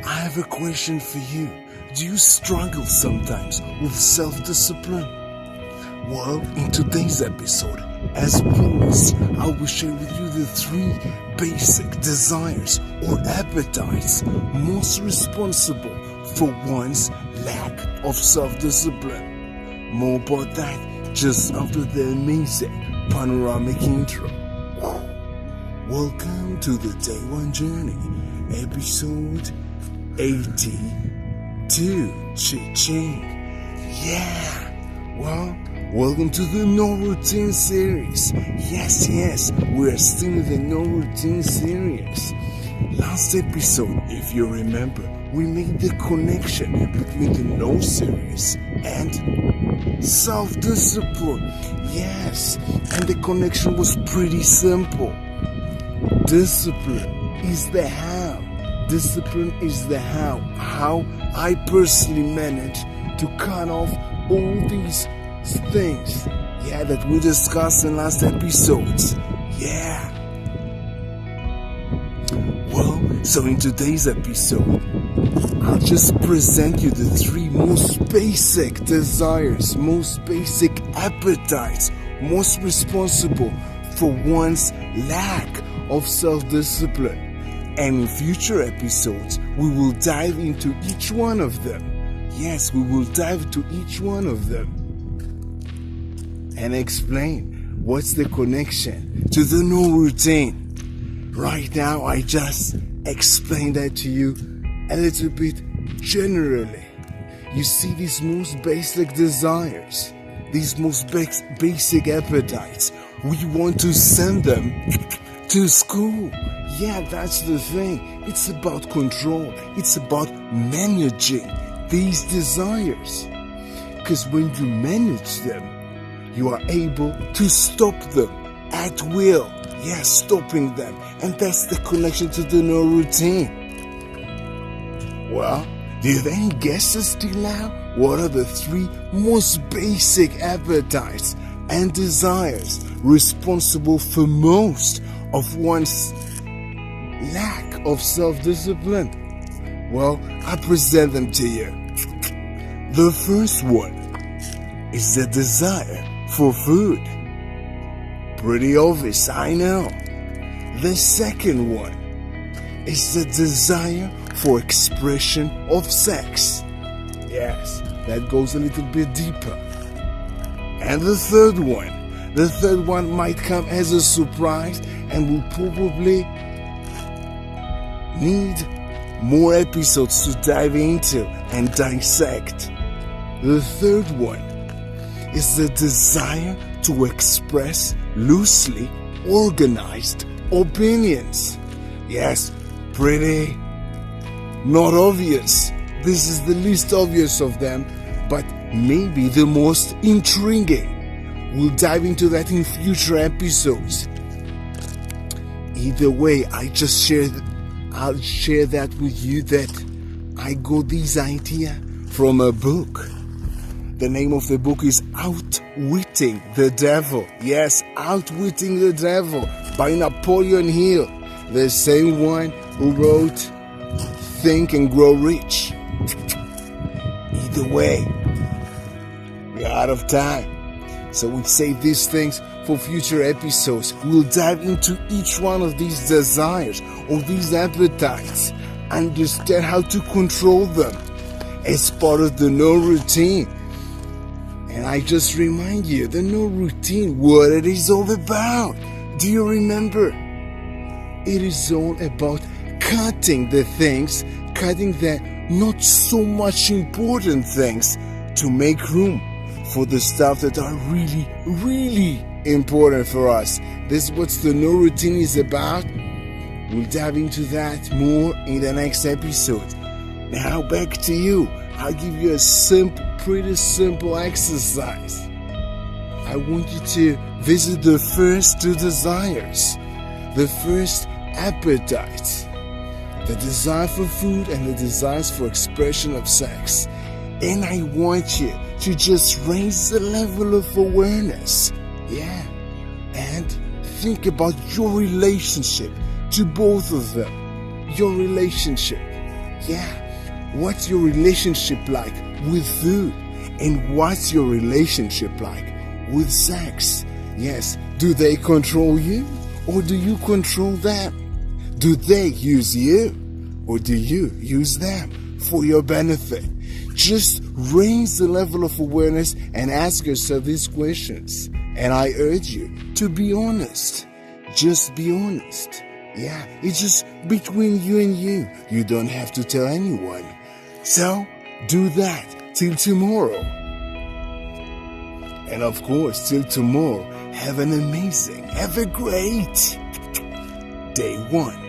I have a question for you. Do you struggle sometimes with self-discipline? Well, in today's episode, as promised, I will share with you the 3 basic desires or appetites most responsible for one's lack of self-discipline. More about that just after the amazing panoramic intro. Welcome to the Day One Journey, episode 82. Cha-ching. Yeah. Well, welcome to the No Routine series. Yes, we're still in the No Routine series. Last episode, if you remember, we made the connection between the No series and self-discipline. Yes, and the connection was pretty simple. Discipline is the how. Discipline is the how. How I personally managed to cut off all these things, that we discussed in last episodes. Well, so in today's episode, I'll just present you the 3 most basic desires, most basic appetites, most responsible for one's lack of self-discipline. And in future episodes, we will dive into each one of them. Yes, we will dive into each one of them and explain what's the connection to the No routine. Right now, I just explained that to you a little bit generally. You see, these most basic desires, these most basic appetites, we want to send them to school. Yeah, that's the thing. It's about control. It's about managing these desires. Because when you manage them, you are able to stop them at will. Yes, stopping them. And that's the connection to the No routine. Well, do you have any guesses till now? What are the 3 most basic appetites and desires responsible for most of one's lack of self-discipline? Well, I present them to you. The first one is the desire for food. Pretty obvious, I know. The second one is the desire for expression of sex. Yes, that goes a little bit deeper. And the third one might come as a surprise and will probably need more episodes to dive into and dissect. The third one is the desire to express loosely organized opinions. Yes, pretty not obvious. This is the least obvious of them, but maybe the most intriguing. We'll dive into that in future episodes. Either way, I'll share that with you that I got this idea from a book. The name of the book is Outwitting the Devil. Yes, Outwitting the Devil by Napoleon Hill, the same one who wrote Think and Grow Rich. Either way, we're out of time. So we'll save these things for future episodes. We'll dive into each one of these desires or these appetites, understand how to control them as part of the No routine. And I just remind you, the No routine, what it is all about. Do you remember? It is all about cutting the not so much important things to make room for the stuff that are really, really important for us. This is what the No routine is about. We'll dive into that more in the next episode. Now back to you. I'll give you a pretty simple exercise. I want you to visit the first 2 desires. The first appetite, the desire for food and the desires for expression of sex. And I want you to just raise the level of awareness. And think about your relationship to both of them. Your relationship. Yeah. What's your relationship like with food? And what's your relationship like with sex? Yes. Do they control you or do you control them? Do they use you or do you use them for your benefit? Just raise the level of awareness and ask yourself these questions. And I urge you to be honest. Just be honest. Yeah, it's just between you and you. You don't have to tell anyone. So, do that till tomorrow. And of course, till tomorrow, have a great day 1.